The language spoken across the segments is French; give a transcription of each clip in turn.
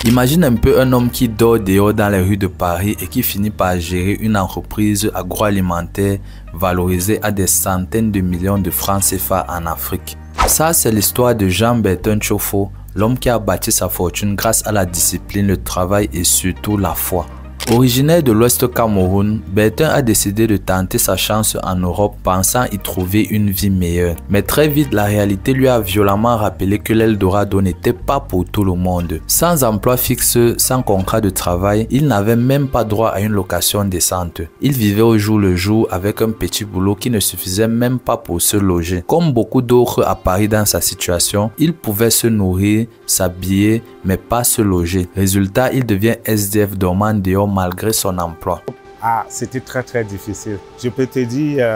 Imagine un peu un homme qui dort dehors dans les rues de Paris et qui finit par gérer une entreprise agroalimentaire valorisée à des centaines de millions de francs CFA en Afrique. Ça, c'est l'histoire de Jean-Bertin Tchofo, l'homme qui a bâti sa fortune grâce à la discipline, le travail et surtout la foi. Originaire de l'Ouest Cameroun, Bertin a décidé de tenter sa chance en Europe pensant y trouver une vie meilleure. Mais très vite, la réalité lui a violemment rappelé que l'Eldorado n'était pas pour tout le monde. Sans emploi fixe, sans contrat de travail, il n'avait même pas droit à une location décente. Il vivait au jour le jour avec un petit boulot qui ne suffisait même pas pour se loger. Comme beaucoup d'autres à Paris dans sa situation, il pouvait se nourrir, s'habiller, mais pas se loger. Résultat, il devient SDF dormant dehors malgré son emploi. Ah, c'était très difficile. Je peux te dire,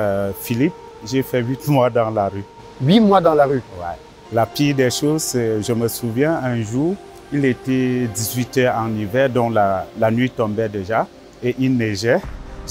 Philippe, j'ai fait 8 mois dans la rue. 8 mois dans la rue? Ouais. La pire des choses, je me souviens un jour, il était 18 h en hiver, donc la nuit tombait déjà et il neigeait.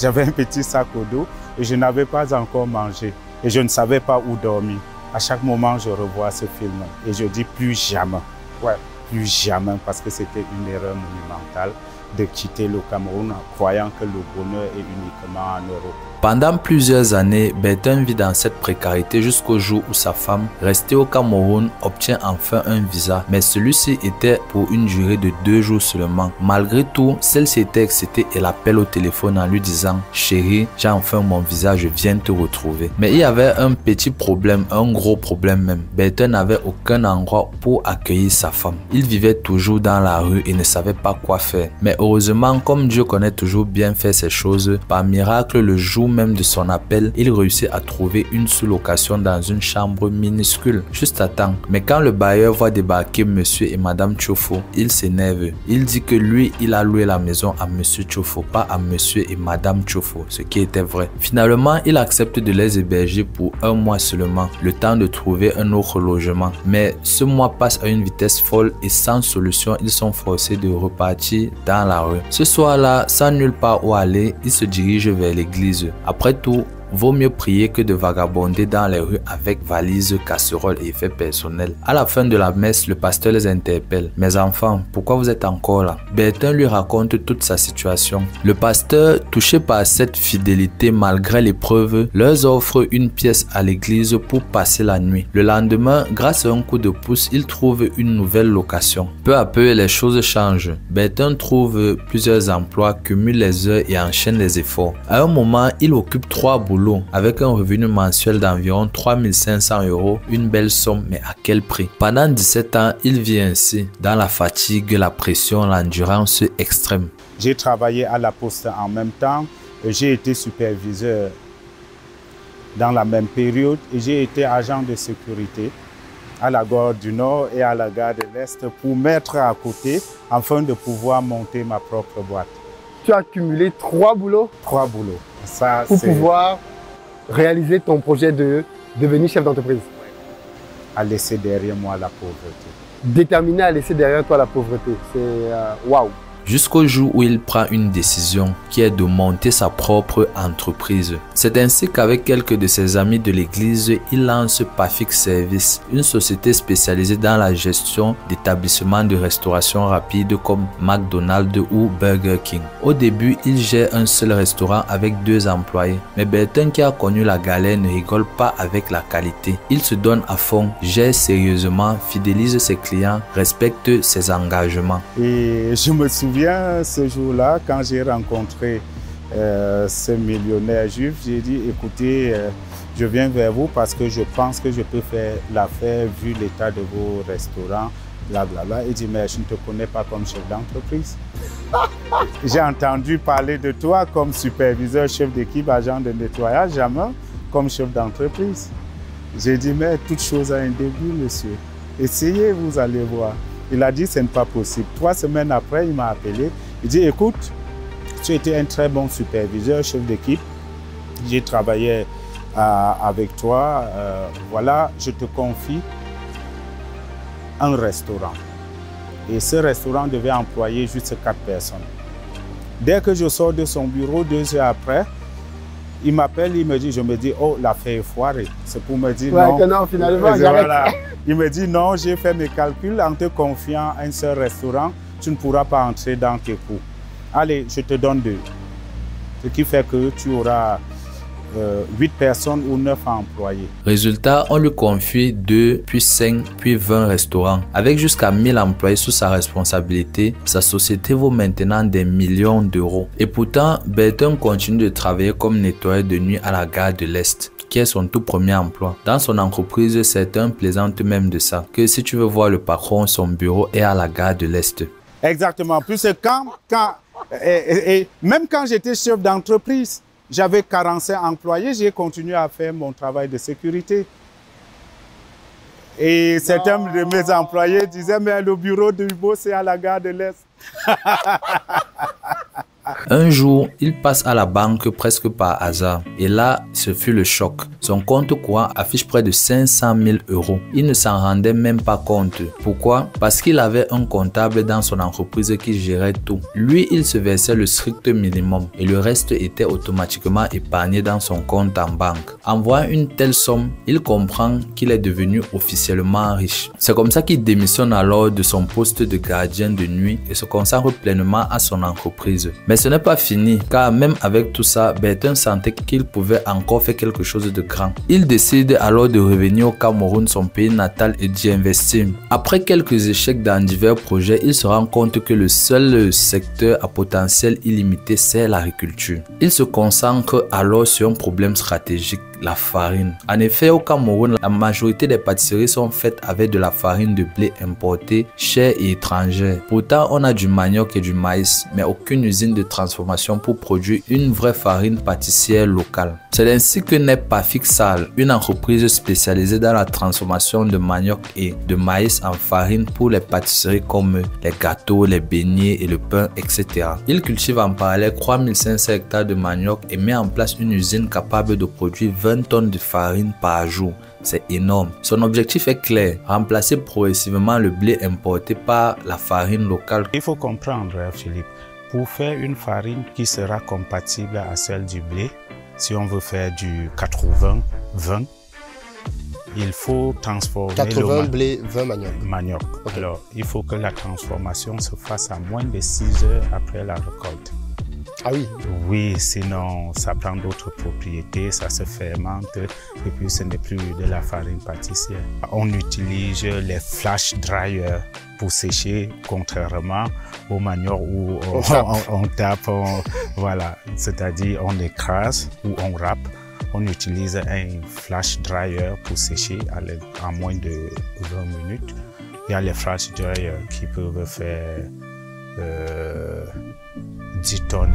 J'avais un petit sac au dos et je n'avais pas encore mangé et je ne savais pas où dormir. À chaque moment, je revois ce film et je dis plus jamais. Ouais, plus jamais, parce que c'était une erreur monumentale de quitter le Cameroun en croyant que le bonheur est uniquement en Europe. Pendant plusieurs années, Bertin vit dans cette précarité jusqu'au jour où sa femme, restée au Cameroun, obtient enfin un visa. Mais celui-ci était pour une durée de 2 jours seulement. Malgré tout, celle-ci était excitée et l'appelle au téléphone en lui disant « Chérie, j'ai enfin mon visa, je viens te retrouver. » Mais il y avait un petit problème, un gros problème même. Bertin n'avait aucun endroit pour accueillir sa femme. Il vivait toujours dans la rue et ne savait pas quoi faire. Mais heureusement, comme Dieu connaît toujours bien faire ses choses, par miracle, le jour même de son appel, il réussit à trouver une sous-location dans une chambre minuscule, juste à temps. Mais quand le bailleur voit débarquer monsieur et madame Tchofo, il s'énerve. Il dit que lui, il a loué la maison à monsieur Tchofo, pas à monsieur et madame Tchofo, ce qui était vrai. Finalement, il accepte de les héberger pour 1 mois seulement, le temps de trouver un autre logement. Mais ce mois passe à une vitesse folle et sans solution, ils sont forcés de repartir dans la rue. Ce soir-là, sans nulle part où aller, ils se dirigent vers l'église. Après tout, vaut mieux prier que de vagabonder dans les rues avec valises, casseroles et effets personnels. À la fin de la messe, le pasteur les interpelle. « Mes enfants, pourquoi vous êtes encore là ?» Bertin lui raconte toute sa situation. Le pasteur, touché par cette fidélité malgré l'épreuve, leur offre une pièce à l'église pour passer la nuit. Le lendemain, grâce à un coup de pouce, il trouve une nouvelle location. Peu à peu, les choses changent. Bertin trouve plusieurs emplois, cumule les heures et enchaîne les efforts. À un moment, il occupe 3 boulots avec un revenu mensuel d'environ 3500 €, une belle somme, mais à quel prix? Pendant 17 ans, il vit ainsi, dans la fatigue, la pression, l'endurance extrême. J'ai travaillé à la poste en même temps, j'ai été superviseur dans la même période et j'ai été agent de sécurité à la gare du Nord et à la gare de l'Est pour mettre à côté afin de pouvoir monter ma propre boîte. Tu as cumulé 3 boulots? 3 boulots. Ça, pour pouvoir réaliser ton projet de devenir chef d'entreprise. À laisser derrière moi la pauvreté. Déterminé à laisser derrière toi la pauvreté. C'est waouh. Jusqu'au jour où il prend une décision qui est de monter sa propre entreprise. C'est ainsi qu'avec quelques de ses amis de l'église, il lance Pafix Service, une société spécialisée dans la gestion d'établissements de restauration rapide comme McDonald's ou Burger King. Au début, il gère un seul restaurant avec 2 employés, mais Bertin, qui a connu la galère, ne rigole pas avec la qualité. Il se donne à fond, gère sérieusement, fidélise ses clients, respecte ses engagements. Et je me souviens ce jour-là, quand j'ai rencontré ce millionnaire juif, j'ai dit, écoutez, je viens vers vous parce que je pense que je peux faire l'affaire vu l'état de vos restaurants, blablabla. Il dit, mais je ne te connais pas comme chef d'entreprise. J'ai entendu parler de toi comme superviseur, chef d'équipe, agent de nettoyage, jamais comme chef d'entreprise. J'ai dit, mais toute chose a un début, monsieur. Essayez, vous allez voir. Il a dit, ce n'est pas possible. 3 semaines après, il m'a appelé. Il dit, écoute, tu étais un très bon superviseur, chef d'équipe. J'ai travaillé avec toi. Voilà, je te confie un restaurant. Et ce restaurant devait employer juste 4 personnes. Dès que je sors de son bureau, 2 heures après, il m'appelle, il me dit, je me dis, oh, l'affaire est foirée. C'est pour me dire non. Que non, finalement, voilà. Il me dit, non, j'ai fait mes calculs en te confiant un seul restaurant. tu ne pourras pas entrer dans tes coûts. Allez, je te donne 2. Ce qui fait que tu auras 8 personnes ou 9 employés. Résultat, on lui confie 2, puis 5, puis 20 restaurants. Avec jusqu'à 1000 employés sous sa responsabilité, sa société vaut maintenant des millions d'euros. Et pourtant, Burton continue de travailler comme nettoyeur de nuit à la gare de l'Est, qui est son tout premier emploi. Dans son entreprise, certains plaisantent même de ça, que si tu veux voir le patron, son bureau est à la gare de l'Est. Exactement. Plus même quand j'étais chef d'entreprise, j'avais 45 employés, j'ai continué à faire mon travail de sécurité. Et certains de mes employés disaient, mais le bureau de Hugo, c'est à la gare de l'Est. Un jour, il passe à la banque presque par hasard. Et là, ce fut le choc. Son compte courant affiche près de 500 000 euros. Il ne s'en rendait même pas compte. Pourquoi? Parce qu'il avait un comptable dans son entreprise qui gérait tout. Lui, il se versait le strict minimum et le reste était automatiquement épargné dans son compte en banque. En voyant une telle somme, il comprend qu'il est devenu officiellement riche. C'est comme ça qu'il démissionne alors de son poste de gardien de nuit et se consacre pleinement à son entreprise. Mais ce n'est pas fini, car même avec tout ça, Burton sentait qu'il pouvait encore faire quelque chose de grand. Il décide alors de revenir au Cameroun, son pays natal, et d'y investir. Après quelques échecs dans divers projets, il se rend compte que le seul secteur à potentiel illimité, c'est l'agriculture. Il se concentre alors sur un problème stratégique, la farine. En effet, au Cameroun, la majorité des pâtisseries sont faites avec de la farine de blé importée, chère et étrangère. Pourtant, on a du manioc et du maïs, mais aucune usine de transformation pour produire une vraie farine pâtissière locale. C'est ainsi que naît Pafik Sall, une entreprise spécialisée dans la transformation de manioc et de maïs en farine pour les pâtisseries comme les gâteaux, les beignets et le pain, etc. Il cultive en parallèle 3500 hectares de manioc et met en place une usine capable de produire 20 tonnes de farine par jour. C'est énorme. Son objectif est clair, remplacer progressivement le blé importé par la farine locale. Il faut comprendre, Philippe, pour faire une farine qui sera compatible à celle du blé, si on veut faire du 80-20, il faut transformer 80 blé, 20 manioc. Okay. Alors, il faut que la transformation se fasse à moins de 6 heures après la récolte. Ah oui? Oui, sinon ça prend d'autres propriétés, ça se fermente et puis ce n'est plus de la farine pâtissière. On utilise les flash dryers pour sécher, contrairement au manioc où on tape, voilà, c'est-à-dire on écrase ou on râpe. On utilise un flash dryer pour sécher en moins de 20 minutes. Il y a les flash dryers qui peuvent faire 10 tonnes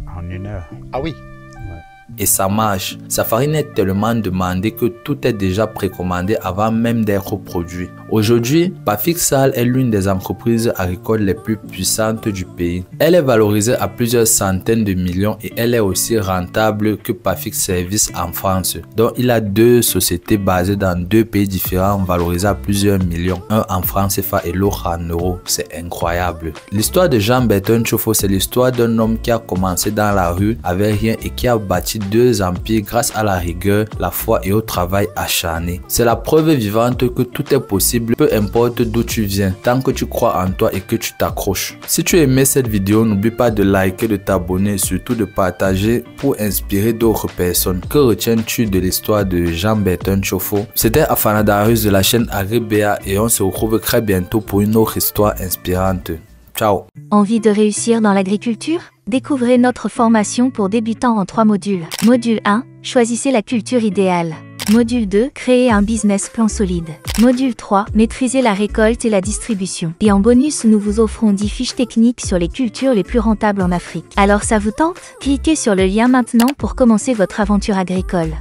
en 1 heure. Ah oui? Ouais. Et ça marche. Sa farine est tellement demandée que tout est déjà précommandé avant même d'être produit. Aujourd'hui, Pafik Sall est l'une des entreprises agricoles les plus puissantes du pays. Elle est valorisée à plusieurs centaines de millions et elle est aussi rentable que Pafik Services en France. Donc il a 2 sociétés basées dans 2 pays différents valorisées à plusieurs millions. Un en francs CFA et l'autre en euros. C'est incroyable. L'histoire de Jean Burton Tchofo, c'est l'histoire d'un homme qui a commencé dans la rue avec rien et qui a bâti 2 empires grâce à la rigueur, la foi et au travail acharné. C'est la preuve vivante que tout est possible. Peu importe d'où tu viens, tant que tu crois en toi et que tu t'accroches. Si tu aimais cette vidéo, n'oublie pas de liker, de t'abonner et surtout de partager pour inspirer d'autres personnes. Que retiens-tu de l'histoire de Jean Burton Tchofo? C'était Afanadarius de la chaîne Agribéa et on se retrouve très bientôt pour une autre histoire inspirante. Ciao! Envie de réussir dans l'agriculture? Découvrez notre formation pour débutants en 3 modules. Module 1, choisissez la culture idéale. Module 2, créer un business plan solide. Module 3, maîtriser la récolte et la distribution. Et en bonus, nous vous offrons 10 fiches techniques sur les cultures les plus rentables en Afrique. Alors ça vous tente? Cliquez sur le lien maintenant pour commencer votre aventure agricole.